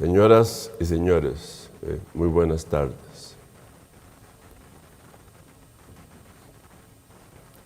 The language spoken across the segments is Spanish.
Señoras y señores, muy buenas tardes.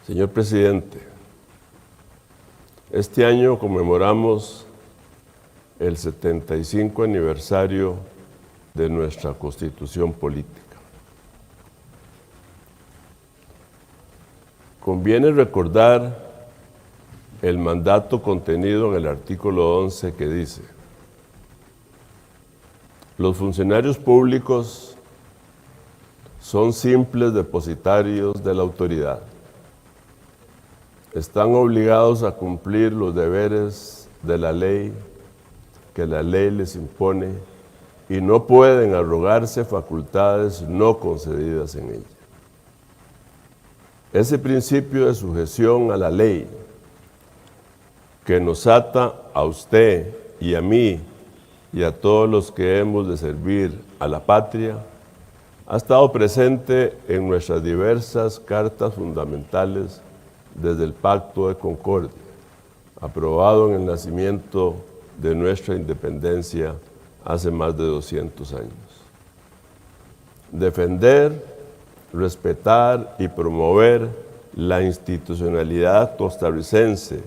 Señor presidente, este año conmemoramos el 75 aniversario de nuestra Constitución Política. Conviene recordar el mandato contenido en el artículo 11 que dice: los funcionarios públicos son simples depositarios de la autoridad. Están obligados a cumplir los deberes de la ley que la ley les impone y no pueden arrogarse facultades no concedidas en ella. Ese principio de sujeción a la ley que nos ata a usted y a mí y a todos los que hemos de servir a la patria, ha estado presente en nuestras diversas cartas fundamentales desde el Pacto de Concordia, aprobado en el nacimiento de nuestra independencia hace más de 200 años. Defender, respetar y promover la institucionalidad costarricense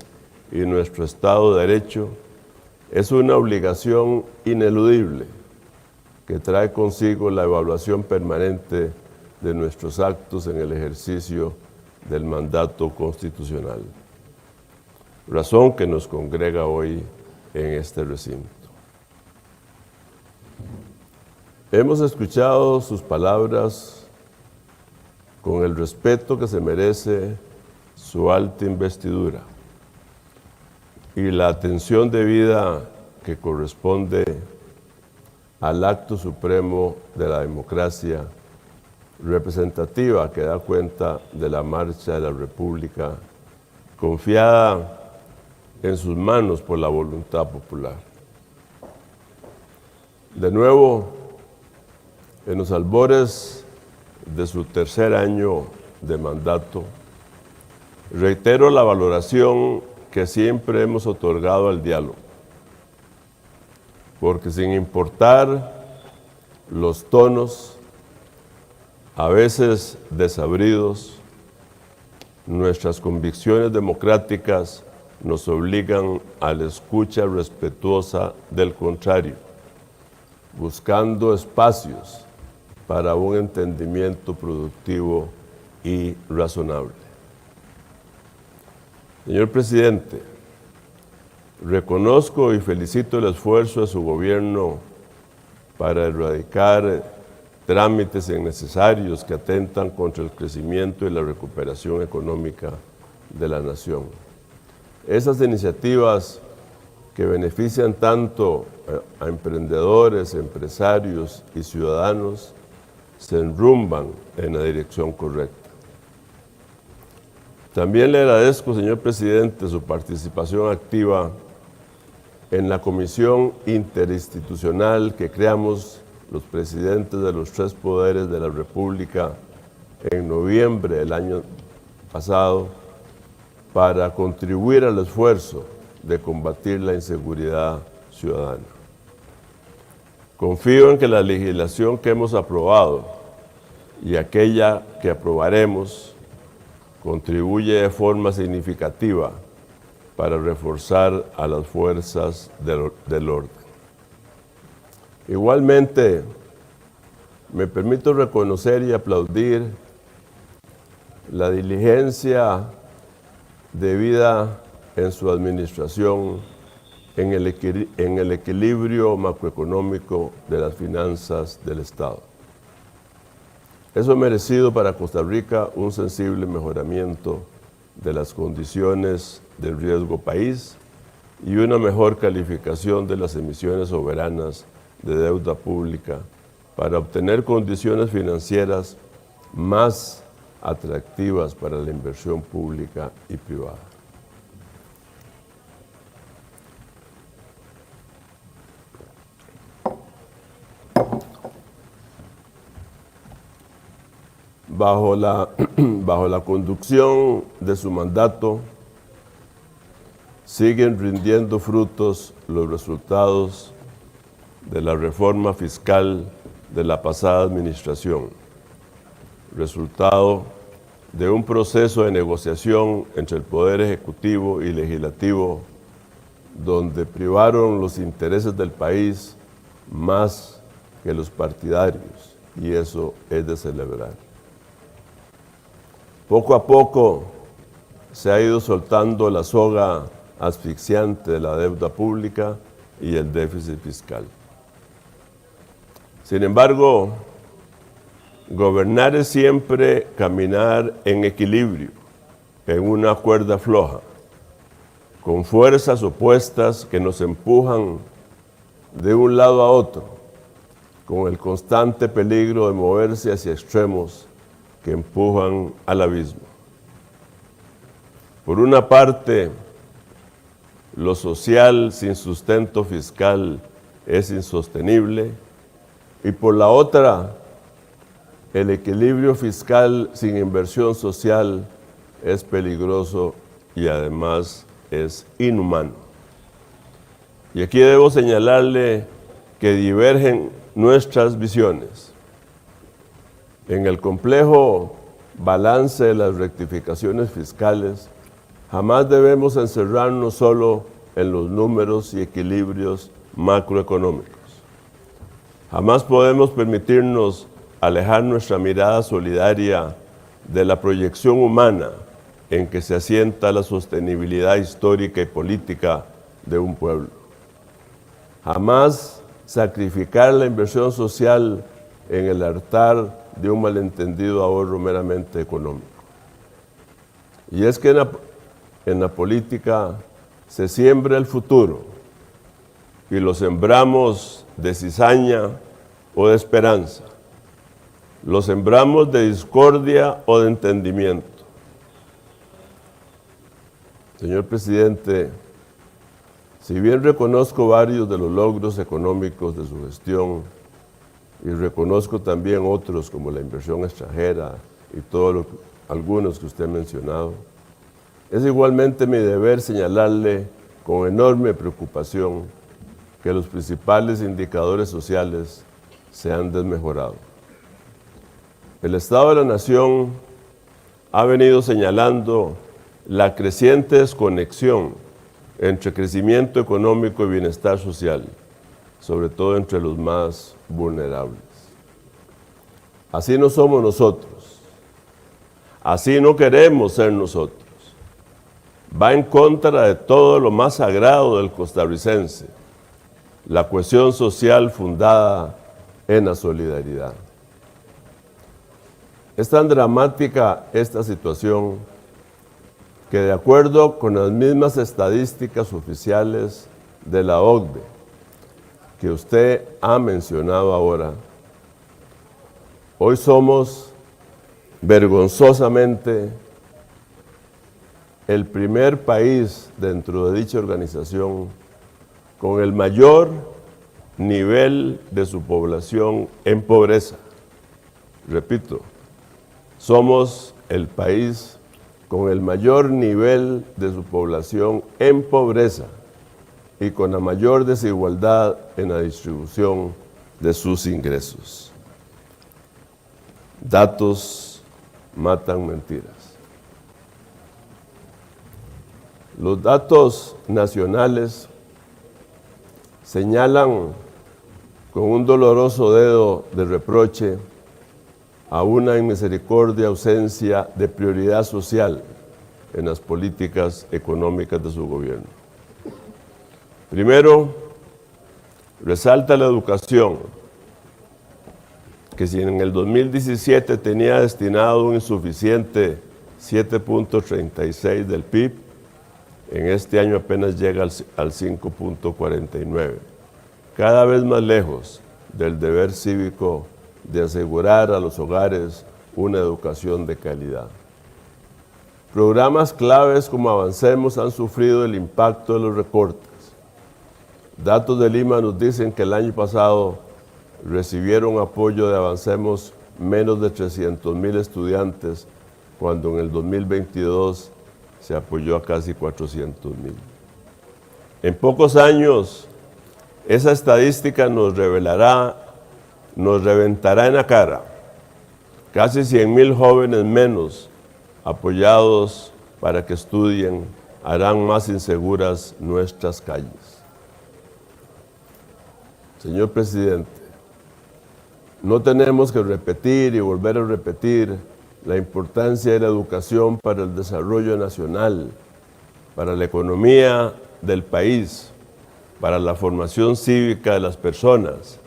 y nuestro Estado de Derecho es una obligación ineludible que trae consigo la evaluación permanente de nuestros actos en el ejercicio del mandato constitucional, razón que nos congrega hoy en este recinto. Hemos escuchado sus palabras con el respeto que se merece su alta investidura y la atención debida que corresponde al acto supremo de la democracia representativa que da cuenta de la marcha de la República confiada en sus manos por la voluntad popular. De nuevo, en los albores de su tercer año de mandato, reitero la valoración que siempre hemos otorgado al diálogo, porque sin importar los tonos, a veces desabridos, nuestras convicciones democráticas nos obligan a la escucha respetuosa del contrario, buscando espacios para un entendimiento productivo y razonable. Señor presidente, reconozco y felicito el esfuerzo de su gobierno para erradicar trámites innecesarios que atentan contra el crecimiento y la recuperación económica de la nación. Esas iniciativas que benefician tanto a emprendedores, empresarios y ciudadanos se enrumban en la dirección correcta. También le agradezco, señor presidente, su participación activa en la comisión interinstitucional que creamos los presidentes de los tres poderes de la República en noviembre del año pasado para contribuir al esfuerzo de combatir la inseguridad ciudadana. Confío en que la legislación que hemos aprobado y aquella que aprobaremos contribuye de forma significativa para reforzar a las fuerzas del orden. Igualmente, me permito reconocer y aplaudir la diligencia debida en su administración en el equilibrio macroeconómico de las finanzas del Estado. Eso ha merecido para Costa Rica un sensible mejoramiento de las condiciones del riesgo país y una mejor calificación de las emisiones soberanas de deuda pública para obtener condiciones financieras más atractivas para la inversión pública y privada. Bajo la conducción de su mandato, siguen rindiendo frutos los resultados de la reforma fiscal de la pasada administración, resultado de un proceso de negociación entre el Poder Ejecutivo y Legislativo, donde privaron los intereses del país más que los partidarios, y eso es de celebrar. Poco a poco se ha ido soltando la soga asfixiante de la deuda pública y el déficit fiscal. Sin embargo, gobernar es siempre caminar en equilibrio, en una cuerda floja, con fuerzas opuestas que nos empujan de un lado a otro, con el constante peligro de moverse hacia extremos que empujan al abismo. Por una parte, lo social sin sustento fiscal es insostenible, y por la otra, el equilibrio fiscal sin inversión social es peligroso y además es inhumano. Y aquí debo señalarle que divergen nuestras visiones. En el complejo balance de las rectificaciones fiscales, jamás debemos encerrarnos solo en los números y equilibrios macroeconómicos. Jamás podemos permitirnos alejar nuestra mirada solidaria de la proyección humana en que se asienta la sostenibilidad histórica y política de un pueblo. Jamás sacrificar la inversión social en el altar de un malentendido ahorro meramente económico. Y es que en la política se siembra el futuro y lo sembramos de cizaña o de esperanza. Lo sembramos de discordia o de entendimiento. Señor presidente, si bien reconozco varios de los logros económicos de su gestión y reconozco también otros como la inversión extranjera y algunos que usted ha mencionado, es igualmente mi deber señalarle con enorme preocupación que los principales indicadores sociales se han desmejorado. El Estado de la Nación ha venido señalando la creciente desconexión entre crecimiento económico y bienestar social, sobre todo entre los más vulnerables. Así no somos nosotros, así no queremos ser nosotros. Va en contra de todo lo más sagrado del costarricense, la cohesión social fundada en la solidaridad. Es tan dramática esta situación que, de acuerdo con las mismas estadísticas oficiales de la OCDE que usted ha mencionado ahora, hoy somos vergonzosamente el primer país dentro de dicha organización con el mayor nivel de su población en pobreza. Repito, somos el país con el mayor nivel de su población en pobreza y con la mayor desigualdad en la distribución de sus ingresos. Datos matan mentiras. Los datos nacionales señalan con un doloroso dedo de reproche a una inmisericordia ausencia de prioridad social en las políticas económicas de su gobierno. Primero, resalta la educación, que si en el 2017 tenía destinado un insuficiente 7.36 del PIB, en este año apenas llega al 5.49, cada vez más lejos del deber cívico de asegurar a los hogares una educación de calidad. Programas claves como Avancemos han sufrido el impacto de los recortes. Datos de Lima nos dicen que el año pasado recibieron apoyo de Avancemos menos de 300,000 estudiantes, cuando en el 2022 se apoyó a casi 400,000. En pocos años, esa estadística nos reventará en la cara. Casi 100,000 jóvenes menos apoyados para que estudien harán más inseguras nuestras calles. Señor presidente, no tenemos que repetir y volver a repetir la importancia de la educación para el desarrollo nacional, para la economía del país, para la formación cívica de las personas,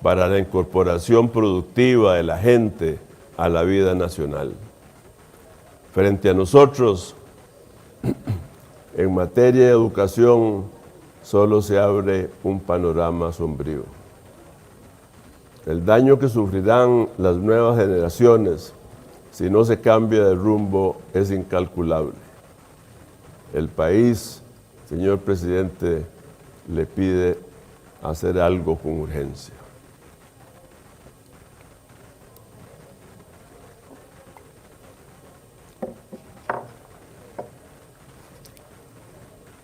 para la incorporación productiva de la gente a la vida nacional. Frente a nosotros, en materia de educación, solo se abre un panorama sombrío. El daño que sufrirán las nuevas generaciones si no se cambia de rumbo es incalculable. El país, señor presidente, le pide hacer algo con urgencia.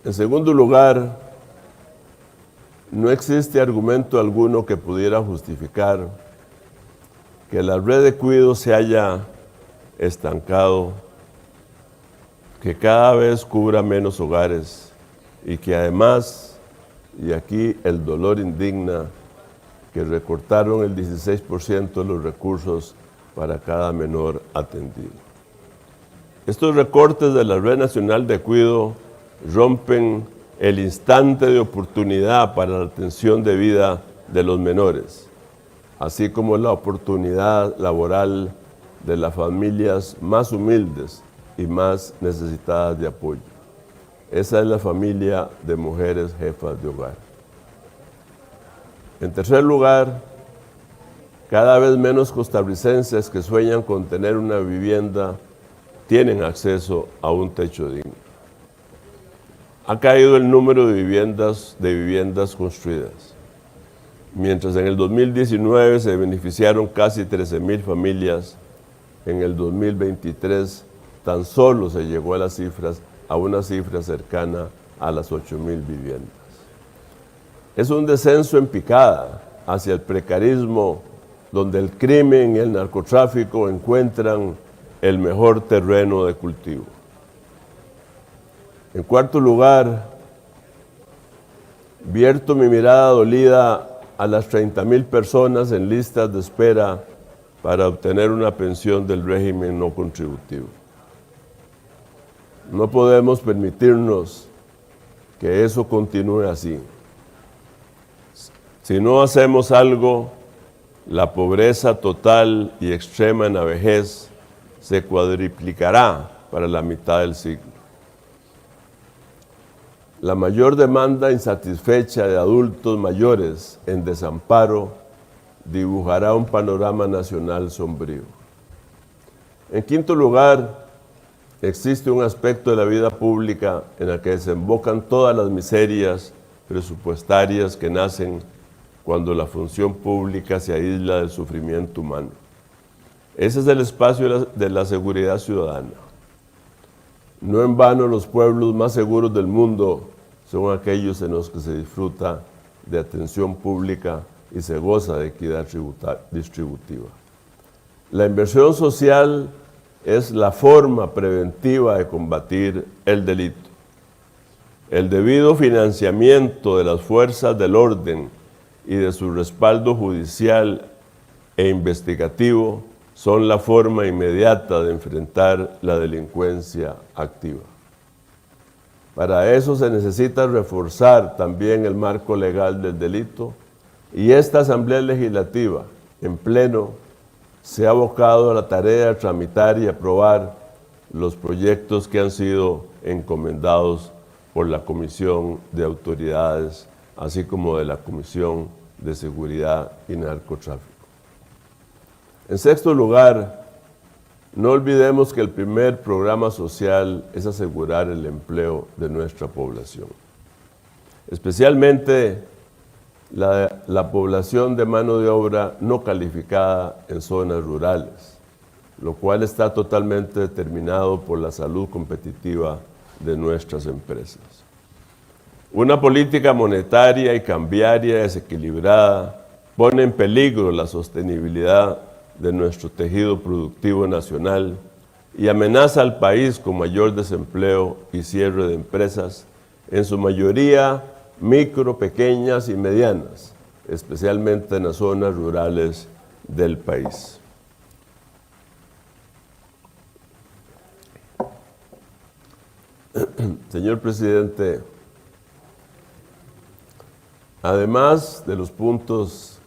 En segundo lugar, no existe argumento alguno que pudiera justificar que la red de cuidado se haya estancado, que cada vez cubra menos hogares y que además, y aquí el dolor indigna, que recortaron el 16% de los recursos para cada menor atendido. Estos recortes de la Red Nacional de Cuidado rompen el instante de oportunidad para la atención de vida de los menores, así como la oportunidad laboral de las familias más humildes y más necesitadas de apoyo. Esa es la familia de mujeres jefas de hogar. En tercer lugar, cada vez menos costarricenses que sueñan con tener una vivienda tienen acceso a un techo digno. Ha caído el número de viviendas construidas. Mientras en el 2019 se beneficiaron casi 13,000 familias, en el 2023 tan solo se llegó a una cifra cercana a las 8,000 viviendas. Es un descenso en picada hacia el precarismo, donde el crimen y el narcotráfico encuentran el mejor terreno de cultivo. En cuarto lugar, vierto mi mirada dolida a las 30,000 personas en listas de espera para obtener una pensión del régimen no contributivo. No podemos permitirnos que eso continúe así. Si no hacemos algo, la pobreza total y extrema en la vejez se cuadriplicará para la mitad del siglo. La mayor demanda insatisfecha de adultos mayores en desamparo dibujará un panorama nacional sombrío. En quinto lugar, existe un aspecto de la vida pública en el que desembocan todas las miserias presupuestarias que nacen cuando la función pública se aísla del sufrimiento humano. Ese es el espacio de la seguridad ciudadana. No en vano los pueblos más seguros del mundo son aquellos en los que se disfruta de atención pública y se goza de equidad distributiva. La inversión social es la forma preventiva de combatir el delito. El debido financiamiento de las fuerzas del orden y de su respaldo judicial e investigativo son la forma inmediata de enfrentar la delincuencia activa. Para eso se necesita reforzar también el marco legal del delito y esta Asamblea Legislativa, en pleno, se ha abocado a la tarea de tramitar y aprobar los proyectos que han sido encomendados por la Comisión de Autoridades, así como de la Comisión de Seguridad y Narcotráfico. En sexto lugar, no olvidemos que el primer programa social es asegurar el empleo de nuestra población, especialmente la población de mano de obra no calificada en zonas rurales, lo cual está totalmente determinado por la salud competitiva de nuestras empresas. Una política monetaria y cambiaria desequilibrada pone en peligro la sostenibilidad de nuestro tejido productivo nacional y amenaza al país con mayor desempleo y cierre de empresas, en su mayoría micro, pequeñas y medianas, especialmente en las zonas rurales del país. Señor presidente, además de los puntos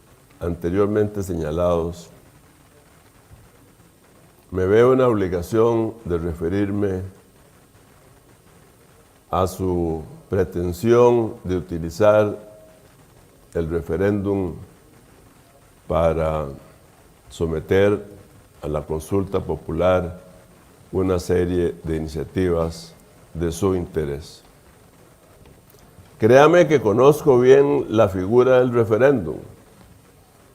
anteriormente señalados, me veo en la obligación de referirme a su pretensión de utilizar el referéndum para someter a la consulta popular una serie de iniciativas de su interés. Créame que conozco bien la figura del referéndum,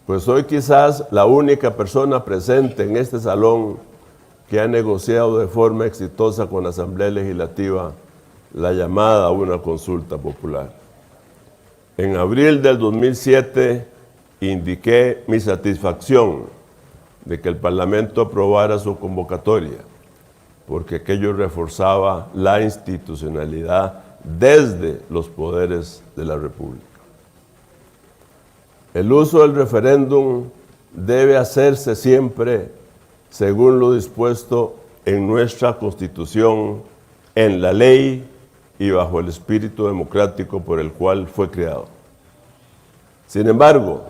pues soy quizás la única persona presente en este salón que ha negociado de forma exitosa con la Asamblea Legislativa la llamada a una consulta popular. En abril del 2007 indiqué mi satisfacción de que el Parlamento aprobara su convocatoria, porque aquello reforzaba la institucionalidad desde los poderes de la República. El uso del referéndum debe hacerse siempre según lo dispuesto en nuestra Constitución, en la ley y bajo el espíritu democrático por el cual fue creado. Sin embargo,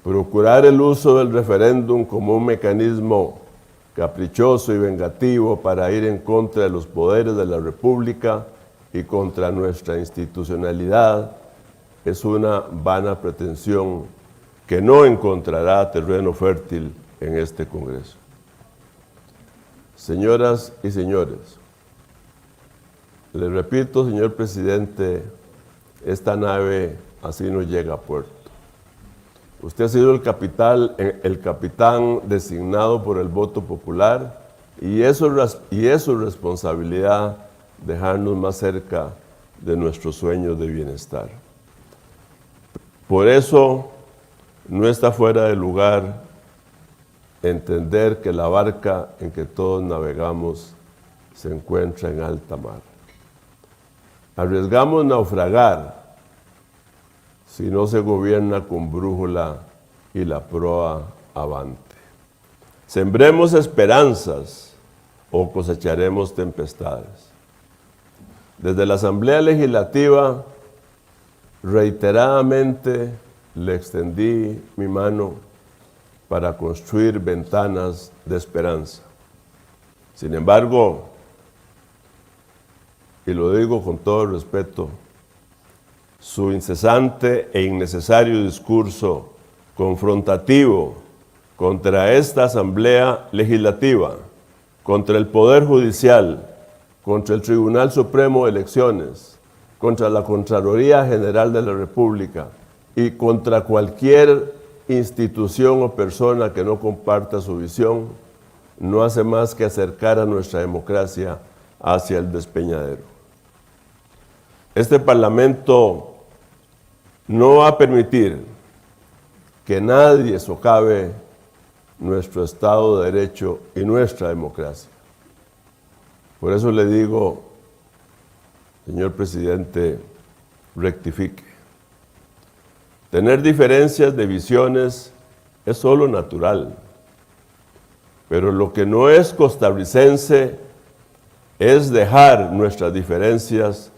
procurar el uso del referéndum como un mecanismo caprichoso y vengativo para ir en contra de los poderes de la República y contra nuestra institucionalidad es una vana pretensión que no encontrará terreno fértil en este Congreso. Señoras y señores, les repito, señor presidente, esta nave así no llega a puerto. Usted ha sido el capitán designado por el voto popular y es su responsabilidad dejarnos más cerca de nuestros sueños de bienestar. Por eso no está fuera de lugar entender que la barca en que todos navegamos se encuentra en alta mar. Arriesgamos naufragar si no se gobierna con brújula y la proa avante. Sembremos esperanzas o cosecharemos tempestades. Desde la Asamblea Legislativa, reiteradamente le extendí mi mano para construir ventanas de esperanza. Sin embargo, y lo digo con todo respeto, su incesante e innecesario discurso confrontativo contra esta Asamblea Legislativa, contra el Poder Judicial, contra el Tribunal Supremo de Elecciones, contra la Contraloría General de la República y contra cualquier institución o persona que no comparta su visión, no hace más que acercar a nuestra democracia hacia el despeñadero. Este Parlamento no va a permitir que nadie socave nuestro Estado de Derecho y nuestra democracia. Por eso le digo, señor presidente, rectifique. Tener diferencias de visiones es solo natural, pero lo que no es costarricense es dejar nuestras diferencias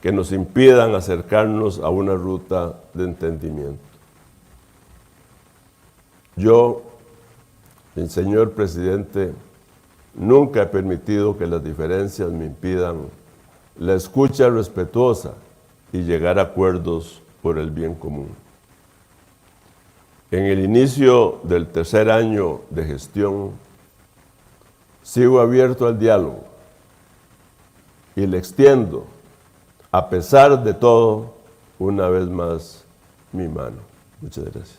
que nos impidan acercarnos a una ruta de entendimiento. Yo, señor presidente, nunca he permitido que las diferencias me impidan la escucha respetuosa y llegar a acuerdos por el bien común. En el inicio del tercer año de gestión, sigo abierto al diálogo y le extiendo, a pesar de todo, una vez más, mi mano. Muchas gracias.